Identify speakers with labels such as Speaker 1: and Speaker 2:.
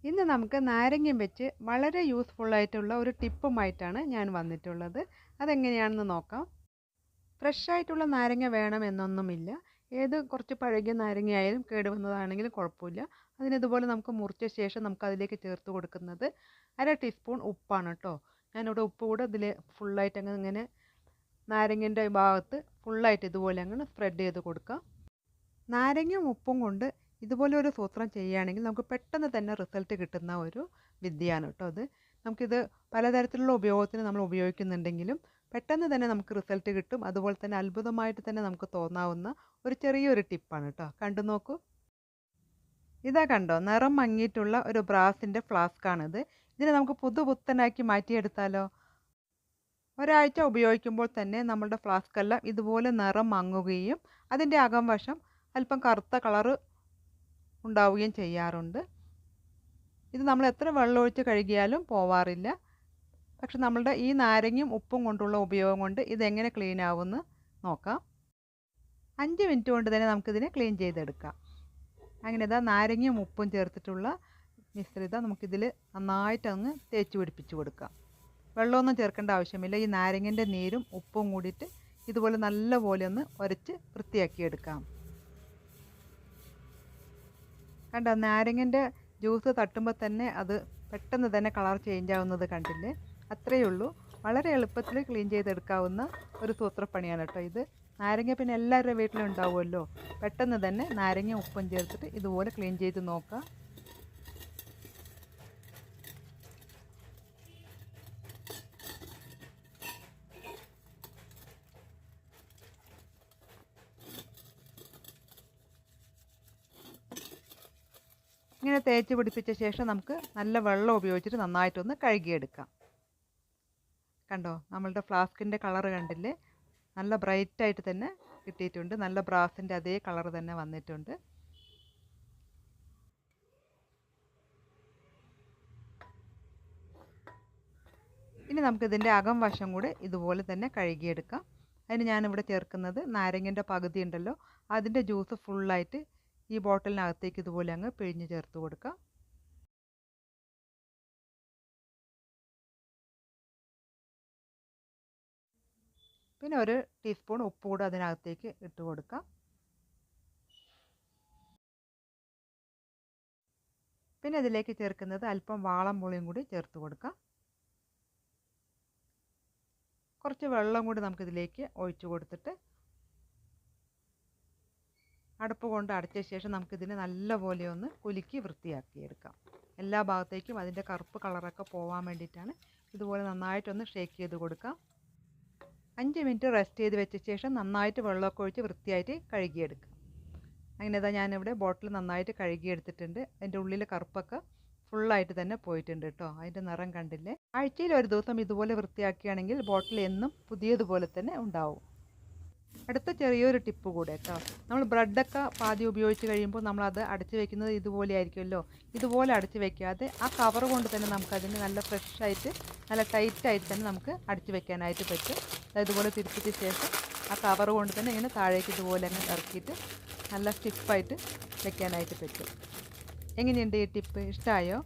Speaker 1: ഇന്ന് നമുക്ക് നാരങ്ങയും വെച്ച് വളരെ യൂസ്ഫുൾ ആയിട്ടുള്ള ഒരു ടിപ്പുമായിട്ടാണ് ഞാൻ വന്നിട്ടുള്ളത്. അതെങ്ങനെയാണെന്ന് നോക്കാം. ഫ്രഷ് ആയിട്ടുള്ള നാരങ്ങ വേണമെന്നൊന്നുമില്ല. കുറച്ച് പഴകിയ നാരങ്ങയായാലും കേടുവന്നതാണെങ്കിലും കുഴപ്പമില്ല. അതിനിതുപോലെ നമുക്ക് മുറിച്ച ശേഷം നമുക്ക് അതിലേക്ക് ചേർത്ത് കൊടുക്കുന്നത് 1/2 ടീസ്പൂൺ ഉപ്പാണ് കേട്ടോ. ഞാനിവിടെ ഉപ്പ് കൂടെ ഇതിൽ ഫുള്ളായിട്ട് ഇങ്ങനെ നാരങ്ങൻ്റെ ഭാഗത്ത് ഫുള്ളായിട്ട് ഇതുപോലെ അങ്ങനെ സ്പ്രെഡ് ചെയ്ത് കൊടുക്കാം. നാരങ്ങയും ഉപ്പും കൊണ്ട് ഇതുപോലെ ഒരു സൂത്രം ചെയ്യുകയാണെങ്കിൽ നമുക്ക് പെട്ടെന്ന് തന്നെ റിസൾട്ട് കിട്ടുന്ന ഒരു വിദ്യയാണ് കേട്ടോ അത്. നമുക്കിത് പലതരത്തിലുള്ള ഉപയോഗത്തിന് നമ്മൾ ഉപയോഗിക്കുന്നുണ്ടെങ്കിലും പെട്ടെന്ന് തന്നെ നമുക്ക് റിസൾട്ട് കിട്ടും. അതുപോലെ തന്നെ അത്ഭുതമായിട്ട് തന്നെ നമുക്ക് തോന്നാവുന്ന ഒരു ചെറിയൊരു ടിപ്പാണ് കേട്ടോ. കണ്ടു നോക്കൂ. ഇതാ കണ്ടോ, നിറം മങ്ങിയിട്ടുള്ള ഒരു ബ്രാസിൻ്റെ ഫ്ലാസ്കാണിത്. ഇതിനെ നമുക്ക് പുതുപുത്തനാക്കി മാറ്റിയെടുത്താലോ? ഒരാഴ്ച ഉപയോഗിക്കുമ്പോൾ തന്നെ നമ്മളുടെ ഫ്ലാസ്കെല്ലാം ഇതുപോലെ നിറം മങ്ങുകയും അതിൻ്റെ അകംവശം അല്പം കറുത്ത കളറ് ഉണ്ടാവുകയും ചെയ്യാറുണ്ട്. ഇത് നമ്മൾ എത്ര വെള്ളമൊഴിച്ച് കഴുകിയാലും പോവാറില്ല. പക്ഷെ നമ്മളുടെ ഈ നാരങ്ങയും ഉപ്പും കൊണ്ടുള്ള ഉപയോഗം കൊണ്ട് ഇതെങ്ങനെ ക്ലീൻ ആവുമെന്ന് നോക്കാം. 5 മിനിറ്റ് കൊണ്ട് തന്നെ നമുക്കിതിനെ ക്ലീൻ ചെയ്തെടുക്കാം. അങ്ങനെ ഇതാ നാരങ്ങയും ഉപ്പും ചേർത്തിട്ടുള്ള മിശ്രിതം നമുക്കിതിൽ നന്നായിട്ട് അങ്ങ് തേച്ച് പിടിപ്പിച്ച് കൊടുക്കാം. വെള്ളമൊന്നും ചേർക്കേണ്ട ആവശ്യമില്ല. ഈ നാരങ്ങൻ്റെ നീരും ഉപ്പും കൂടിയിട്ട് ഇതുപോലെ നല്ലപോലെ ഒന്ന് ഉരച്ച് വൃത്തിയാക്കിയെടുക്കാം. കണ്ടോ, നാരങ്ങൻ്റെ ജ്യൂസ് തട്ടുമ്പോൾ തന്നെ അത് പെട്ടെന്ന് തന്നെ കളർ ചേഞ്ച് ആവുന്നത് കണ്ടില്ലേ? അത്രയേ ഉള്ളൂ. വളരെ എളുപ്പത്തിൽ ക്ലീൻ ചെയ്തെടുക്കാവുന്ന ഒരു സൂത്രപ്പണിയാണ് കേട്ടോ ഇത്. നാരങ്ങ പിന്നെ എല്ലാവരുടെ വീട്ടിലും ഉണ്ടാവുമല്ലോ. പെട്ടെന്ന് തന്നെ നാരങ്ങ ഉപ്പും ചേർത്തിട്ട് ഇതുപോലെ ക്ലീൻ ചെയ്ത് നോക്കാം. ഇങ്ങനെ തേച്ച് പിടിപ്പിച്ച ശേഷം നമുക്ക് നല്ല വെള്ളം ഉപയോഗിച്ചിട്ട് നന്നായിട്ടൊന്ന് കഴുകിയെടുക്കാം. കണ്ടോ, നമ്മളുടെ ഫ്ലാസ്കിൻ്റെ കളറ് കണ്ടില്ലേ? നല്ല ബ്രൈറ്റായിട്ട് തന്നെ കിട്ടിയിട്ടുണ്ട്. നല്ല ബ്രാസിൻ്റെ അതേ കളർ തന്നെ വന്നിട്ടുണ്ട്. ഇനി നമുക്കിതിൻ്റെ അകം വശം കൂടെ ഇതുപോലെ തന്നെ കഴുകിയെടുക്കാം. അതിന് ഞാനിവിടെ ചേർക്കുന്നത് നാരങ്ങൻ്റെ പകുതി ഉണ്ടല്ലോ, അതിൻ്റെ ജ്യൂസ് ഫുള്ളായിട്ട് ഈ ബോട്ടിലിനകത്തേക്ക് ഇതുപോലെ അങ്ങ് പിഴിഞ്ഞ് ചേർത്ത് കൊടുക്കാം. പിന്നെ 1 ടീസ്പൂൺ ഉപ്പ് കൂടെ അതിനകത്തേക്ക് ഇട്ട് കൊടുക്കാം. പിന്നെ ഇതിലേക്ക് ചേർക്കുന്നത് അല്പം വാളംപുളിയും കൂടി ചേർത്ത് കൊടുക്കാം. കുറച്ച് വെള്ളം കൂടി നമുക്കിതിലേക്ക് ഒഴിച്ചു കൊടുത്തിട്ട് അടപ്പ് കൊണ്ട് അടച്ച ശേഷം നമുക്കിതിനെ നല്ലപോലെ ഒന്ന് കുലുക്കി വൃത്തിയാക്കിയെടുക്കാം. എല്ലാ ഭാഗത്തേക്കും അതിൻ്റെ കറുപ്പ് കളറൊക്കെ പോകാൻ വേണ്ടിയിട്ടാണ് ഇതുപോലെ നന്നായിട്ടൊന്ന് ഷേക്ക് ചെയ്ത് കൊടുക്കാം. 5 മിനിറ്റ് റെസ്റ്റ് ചെയ്ത് വെച്ച ശേഷം നന്നായിട്ട് വെള്ളമൊക്കെ ഒഴിച്ച് വൃത്തിയായിട്ട് കഴുകിയെടുക്കാം. അങ്ങനെ ഇതാ ഞാനിവിടെ ബോട്ടിൽ നന്നായിട്ട് കഴുകിയെടുത്തിട്ടുണ്ട്. അതിൻ്റെ ഉള്ളിലെ കറുപ്പൊക്കെ ഫുള്ളായിട്ട് തന്നെ പോയിട്ടുണ്ട് കേട്ടോ. അതിൻ്റെ നിറം കണ്ടില്ലേ? ആഴ്ചയിൽ ഒരു ദിവസം ഇതുപോലെ വൃത്തിയാക്കുകയാണെങ്കിൽ ബോട്ടിൽ എന്നും പുതിയതുപോലെ തന്നെ ഉണ്ടാവും. അടുത്ത ചെറിയൊരു ടിപ്പ് കൂടെ കേട്ടോ. നമ്മൾ ബ്രെഡൊക്കെ പാതി ഉപയോഗിച്ച് കഴിയുമ്പോൾ നമ്മളത് അടച്ച് വെക്കുന്നത് ഇതുപോലെ ആയിരിക്കുമല്ലോ. ഇതുപോലെ അടച്ച് വെക്കാതെ ആ കവർ കൊണ്ട് തന്നെ നമുക്കതിന് നല്ല ഫ്രഷായിട്ട് നല്ല ടൈറ്റായിട്ട് തന്നെ നമുക്ക് അടച്ച് വെക്കാനായിട്ട് പറ്റും. ഇതുപോലെ തിരിച്ചിട്ട് ശേഷം ആ കവർ കൊണ്ട് തന്നെ ഇങ്ങനെ താഴേക്ക് ഇതുപോലെ അങ്ങ് ഇറക്കിയിട്ട് നല്ല സ്റ്റിഫായിട്ട് വെക്കാനായിട്ട് പറ്റും. എങ്ങനെയുണ്ട് ഈ ടിപ്പ്? ഇഷ്ടമായോ?